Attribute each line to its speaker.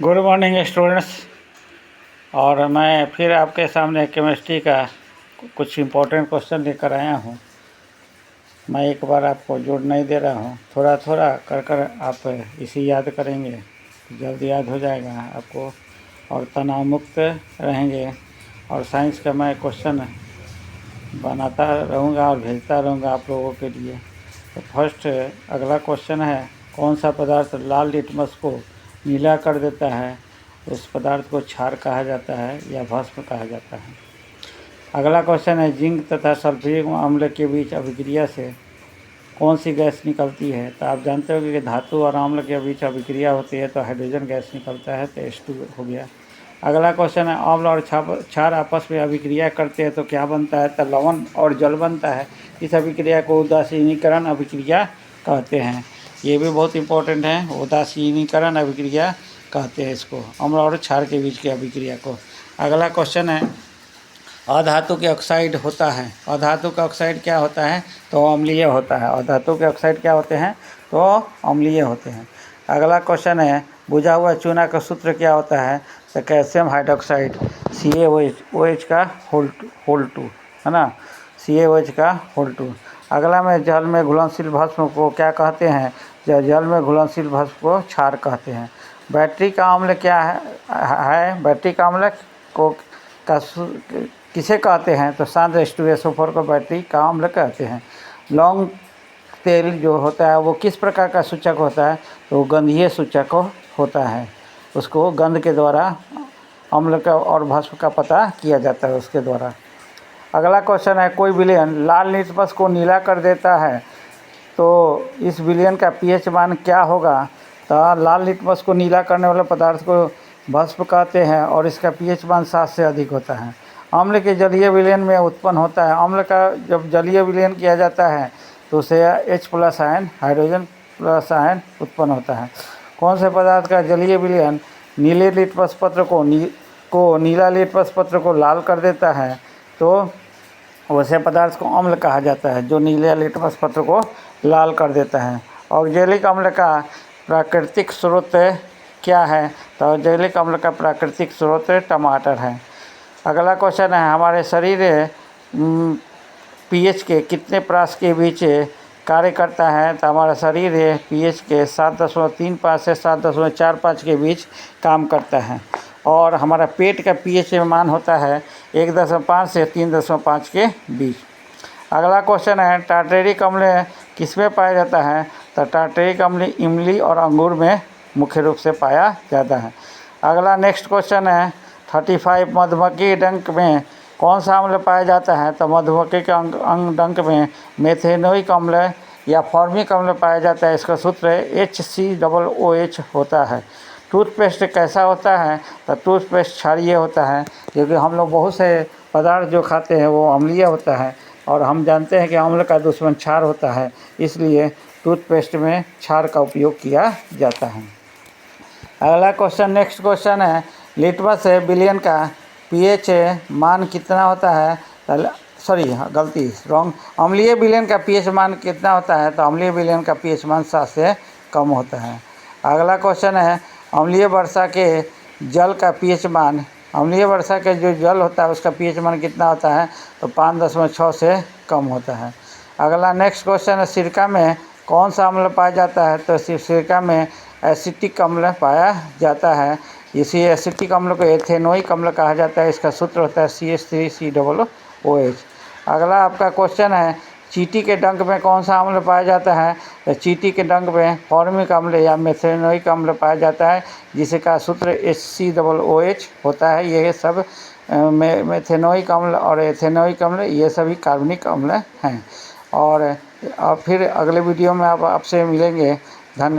Speaker 1: Good morning students. और मैं फिर आपके सामने केमिस्ट्री का कुछ इम्पोर्टेंट क्वेश्चन लेकर आया हूँ। मैं एक बार आपको जोड़ नहीं दे रहा हूँ, थोड़ा थोड़ा कर कर आप इसे याद करेंगे तो जल्द याद हो जाएगा आपको और तनाव मुक्त रहेंगे। और साइंस का मैं क्वेश्चन बनाता रहूँगा और भेजता रहूँगा आप लोगों के लिए। तो फर्स्ट अगला क्वेश्चन है, कौन सा पदार्थ लाल लिटमस को नीला कर देता है? उस पदार्थ को क्षार कहा जाता है या भस्म कहा जाता है। अगला क्वेश्चन है, जिंक तथा सल्फ्यूरिक अम्ल के बीच अभिक्रिया से कौन सी गैस निकलती है? तो आप जानते हो कि धातु और अम्ल के बीच अभिक्रिया होती है तो हाइड्रोजन गैस निकलता है, तो H2 हो गया। अगला क्वेश्चन है, अम्ल और क्षार आपस में अभिक्रिया करते हैं तो क्या बनता है? तो लवण और जल बनता है। इस अभिक्रिया को उदासीनीकरण अभिक्रिया कहते हैं। ये भी बहुत इंपॉर्टेंट है, उदासीनीकरण अभिक्रिया कहते हैं इसको, अम्ल और क्षार के बीच की अभिक्रिया को। अगला क्वेश्चन है, अधातु के ऑक्साइड होता है। अधातु का ऑक्साइड क्या होता है? तो अम्लीय होता है। अधातु के ऑक्साइड क्या होते हैं? तो अम्लीय होते हैं। अगला क्वेश्चन है, बुझा हुआ चूना का सूत्र क्या होता है? तो कैल्शियम हाइड्रोक्साइड CaOH का होल 2 है ना, CaOH का होल 2। अगला में, जल में घुलनशील भस्म को क्या कहते हैं? जल में घुलनशील भस्म को क्षार कहते हैं। बैटरी का अम्ल क्या है? बैटरी का अम्ल को किसे कहते हैं? तो शांत H2SO4 को बैटरी का अम्ल कहते हैं। लौंग तेल जो होता है वो किस प्रकार का सूचक होता है? तो गंधीय सूचक होता है, उसको गंध के द्वारा अम्ल का और भस्म का पता किया जाता है उसके द्वारा। अगला क्वेश्चन है, कोई विलयन लाल लिटमस को नीला कर देता है तो इस विलयन का pH मान क्या होगा? तो लाल लिटमस को नीला करने वाले पदार्थ को भस्म कहते हैं और इसका pH मान 7 से अधिक होता है। अम्ल के जलीय विलयन में उत्पन्न होता है। अम्ल का जब जलीय विलयन किया जाता है तो उसे H+ ion, hydrogen plus ion उत्पन्न होता है। कौन से पदार्थ का जलीय विलयन नीले लिटमस पत्र को नीला लिटमस पत्र को लाल कर देता है? तो वैसे पदार्थ को अम्ल कहा जाता है जो नीले लिटमस पत्र को लाल कर देता है। ऑक्जेलिक अम्ल का प्राकृतिक स्रोत क्या है? तो ऑक्जेलिक अम्ल का प्राकृतिक स्रोत टमाटर है। अगला क्वेश्चन है, हमारे शरीर pH के कितने प्रास के बीच कार्य करता है? तो हमारा शरीर pH के 7.35 से 7.45 के बीच काम करता है। और हमारा पेट का pH मान होता है 1.5 से 3.5 के बीच। अगला क्वेश्चन है, टार्टेरिक अम्ल किसमें पाया जाता है? तो टार्टेरिक अम्ल इमली और अंगूर में मुख्य रूप से पाया जाता है। अगला नेक्स्ट क्वेश्चन है, 35 मधुमक्खी डंक में कौन सा अम्ल पाया जाता है? तो मधुमक्खी के अंग डंक में मेथेनोइक अम्ल या फॉर्मिक अम्ल पाया जाता है। इसका सूत्र HCOOH होता है। टूथपेस्ट कैसा होता है? तो टूथपेस्ट क्षारीय होता है, क्योंकि हम लोग बहुत से पदार्थ जो खाते हैं वो अम्लीय होता है और हम जानते हैं कि अम्ल का दुश्मन क्षार होता है, इसलिए टूथपेस्ट में क्षार का उपयोग किया जाता है। अगला क्वेश्चन, नेक्स्ट क्वेश्चन है, लिटमस विलयन का pH मान कितना होता है? अम्लीय विलयन का pH मान कितना होता है? तो अम्लीय विलयन का pH मान 7 से कम होता है। अगला क्वेश्चन है, अम्लीय वर्षा के जल का pH मान, अम्लीय वर्षा के जो जल होता है उसका pH मान कितना होता है? तो 5.6 से कम होता है। अगला नेक्स्ट क्वेश्चन है, सिरका में कौन सा अम्ल पाया जाता है? तो सिरका में एसिटिक अम्ल पाया जाता है। इसी एसिटिक अम्ल को एथेनोइक अम्ल कहा जाता है। इसका सूत्र होता है CH3COOH। अगला आपका क्वेश्चन है, चींटी के डंक में कौन सा अम्ल पाया जाता है? तो चींटी के डंक में फॉर्मिक अम्ल या मेथेनोइक अम्ल पाया जाता है, जिसका सूत्र HCOOH होता है। ये सब मेथेनोइक अम्ल और एथेनोइक अम्ल ये सभी कार्बनिक अम्ल हैं। और फिर अगले वीडियो में आपसे मिलेंगे। धन्यवाद।